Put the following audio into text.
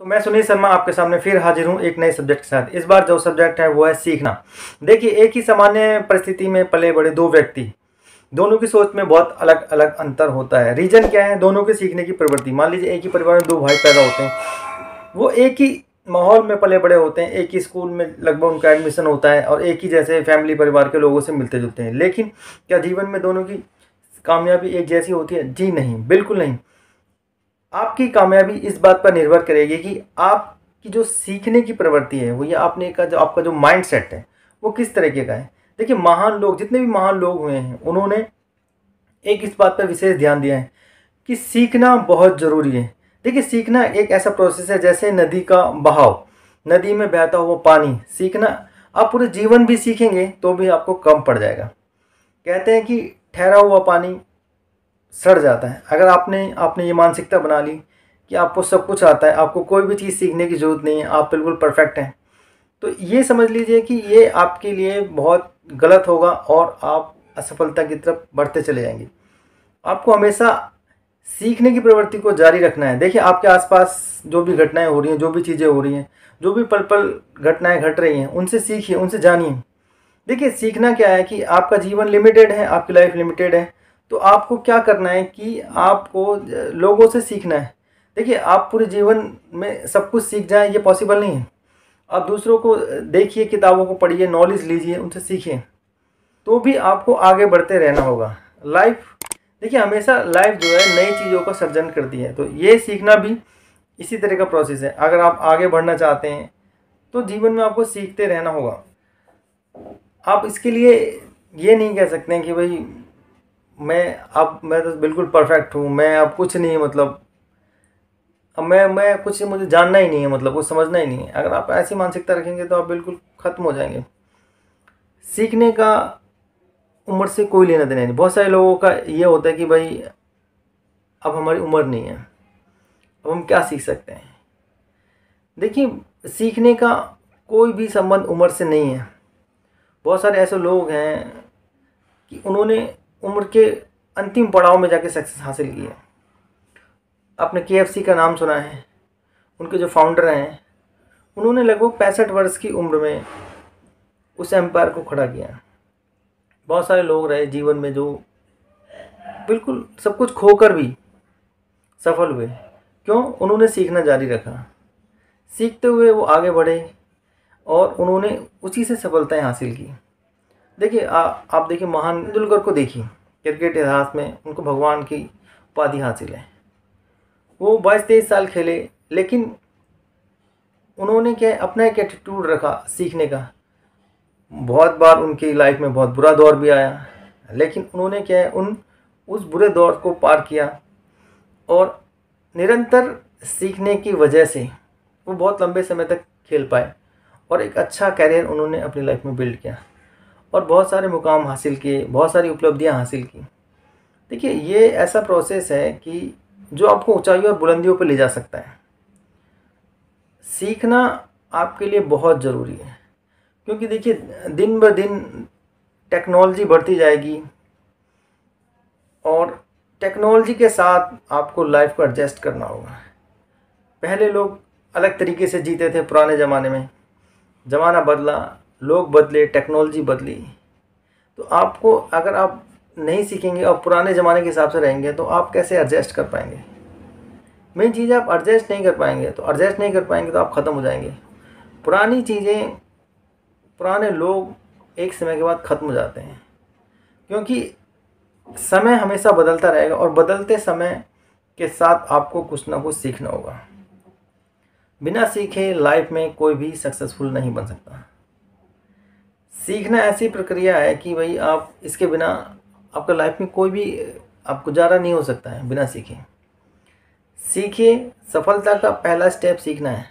तो मैं सुनील शर्मा आपके सामने फिर हाजिर हूँ एक नए सब्जेक्ट के साथ। इस बार जो सब्जेक्ट है वो है सीखना। देखिए, एक ही सामान्य परिस्थिति में पले बड़े दो व्यक्ति, दोनों की सोच में बहुत अलग अलग अंतर होता है। रीजन क्या है? दोनों के सीखने की प्रवृत्ति। मान लीजिए एक ही परिवार में दो भाई पैदा होते हैं, वो एक ही माहौल में पले बड़े होते हैं, एक ही स्कूल में लगभग उनका एडमिशन होता है और एक ही जैसे फैमिली परिवार के लोगों से मिलते जुलते हैं। लेकिन क्या जीवन में दोनों की कामयाबी एक जैसी होती है? जी नहीं, बिल्कुल नहीं। आपकी कामयाबी इस बात पर निर्भर करेगी कि आपकी जो सीखने की प्रवृत्ति है वो, या आपने का जो आपका जो माइंड सेट है वो किस तरीके का है। देखिए, महान लोग, जितने भी महान लोग हुए हैं, उन्होंने एक इस बात पर विशेष ध्यान दिया है कि सीखना बहुत ज़रूरी है। देखिए, सीखना एक ऐसा प्रोसेस है जैसे नदी का बहाव, नदी में बहता हुआ पानी। सीखना, आप पूरे जीवन भी सीखेंगे तो भी आपको कम पड़ जाएगा। कहते हैं कि ठहरा हुआ पानी सड़ जाता है। अगर आपने आपने ये मानसिकता बना ली कि आपको सब कुछ आता है, आपको कोई भी चीज़ सीखने की ज़रूरत नहीं है, आप बिल्कुल परफेक्ट हैं, तो ये समझ लीजिए कि ये आपके लिए बहुत गलत होगा और आप असफलता की तरफ बढ़ते चले जाएंगे। आपको हमेशा सीखने की प्रवृत्ति को जारी रखना है। देखिए, आपके आसपास जो भी घटनाएं हो रही हैं, जो भी चीज़ें हो रही हैं, जो भी पल पल घटनाएं घट रही हैं, उनसे सीखिए, उनसे जानिए। देखिए, सीखना क्या है कि आपका जीवन लिमिटेड है, आपकी लाइफ लिमिटेड है, तो आपको क्या करना है कि आपको लोगों से सीखना है। देखिए, आप पूरे जीवन में सब कुछ सीख जाएं, ये पॉसिबल नहीं है। आप दूसरों को देखिए, किताबों को पढ़िए, नॉलेज लीजिए, उनसे सीखिए, तो भी आपको आगे बढ़ते रहना होगा। लाइफ, देखिए, हमेशा लाइफ जो है नई चीज़ों का सर्जन करती है, तो ये सीखना भी इसी तरह का प्रोसेस है। अगर आप आगे बढ़ना चाहते हैं तो जीवन में आपको सीखते रहना होगा। आप इसके लिए ये नहीं कह सकते हैं कि भाई मैं तो बिल्कुल परफेक्ट हूँ, मैं अब कुछ नहीं, मतलब अब मैं कुछ, मुझे जानना ही नहीं है, मतलब कुछ समझना ही नहीं है। अगर आप ऐसी मानसिकता रखेंगे तो आप बिल्कुल ख़त्म हो जाएंगे। सीखने का उम्र से कोई लेना देना नहीं। बहुत सारे लोगों का ये होता है कि भाई अब हमारी उम्र नहीं है, अब हम क्या सीख सकते हैं। देखिए, सीखने का कोई भी संबंध उम्र से नहीं है। बहुत सारे ऐसे लोग हैं कि उन्होंने उम्र के अंतिम पड़ाव में जाके सक्सेस हासिल की है। आपने KFC का नाम सुना है? उनके जो फाउंडर हैं, उन्होंने लगभग 65 वर्ष की उम्र में उस एम्पायर को खड़ा किया। बहुत सारे लोग रहे जीवन में जो बिल्कुल सब कुछ खोकर भी सफल हुए। क्यों? उन्होंने सीखना जारी रखा। सीखते हुए वो आगे बढ़े और उन्होंने उसी से सफलताएं हासिल की। देखिए, आप देखिए, महान तेंदुलकर को देखिए, क्रिकेट इतिहास में उनको भगवान की उपाधि हासिल है। वो 22-23 साल खेले, लेकिन उन्होंने क्या अपना एक एटीट्यूड रखा सीखने का। बहुत बार उनकी लाइफ में बहुत बुरा दौर भी आया, लेकिन उन्होंने क्या है उस बुरे दौर को पार किया और निरंतर सीखने की वजह से वो बहुत लंबे समय तक खेल पाए और एक अच्छा कैरियर उन्होंने अपनी लाइफ में बिल्ड किया और बहुत सारे मुकाम हासिल किए, बहुत सारी उपलब्धियां हासिल की। देखिए, ये ऐसा प्रोसेस है कि जो आपको ऊंचाइयों और बुलंदियों पर ले जा सकता है। सीखना आपके लिए बहुत ज़रूरी है, क्योंकि देखिए, दिन ब दिन टेक्नोलॉजी बढ़ती जाएगी और टेक्नोलॉजी के साथ आपको लाइफ को एडजस्ट करना होगा। पहले लोग अलग तरीके से जीते थे पुराने ज़माने में। ज़माना बदला, लोग बदले, टेक्नोलॉजी बदली, तो आपको, अगर आप नहीं सीखेंगे और पुराने ज़माने के हिसाब से रहेंगे तो आप कैसे एडजस्ट कर पाएंगे। मेन चीज़ है, आप एडजस्ट नहीं कर पाएंगे तो आप ख़त्म हो जाएंगे। पुरानी चीज़ें, पुराने लोग एक समय के बाद ख़त्म हो जाते हैं, क्योंकि समय हमेशा बदलता रहेगा और बदलते समय के साथ आपको कुछ ना कुछ सीखना होगा। बिना सीखे लाइफ में कोई भी सक्सेसफुल नहीं बन सकता। सीखना ऐसी प्रक्रिया है कि भाई आप इसके बिना आपका लाइफ में कोई भी आप गुजारा नहीं हो सकता है बिना सीखे। सीखिए, सफलता का पहला स्टेप सीखना है।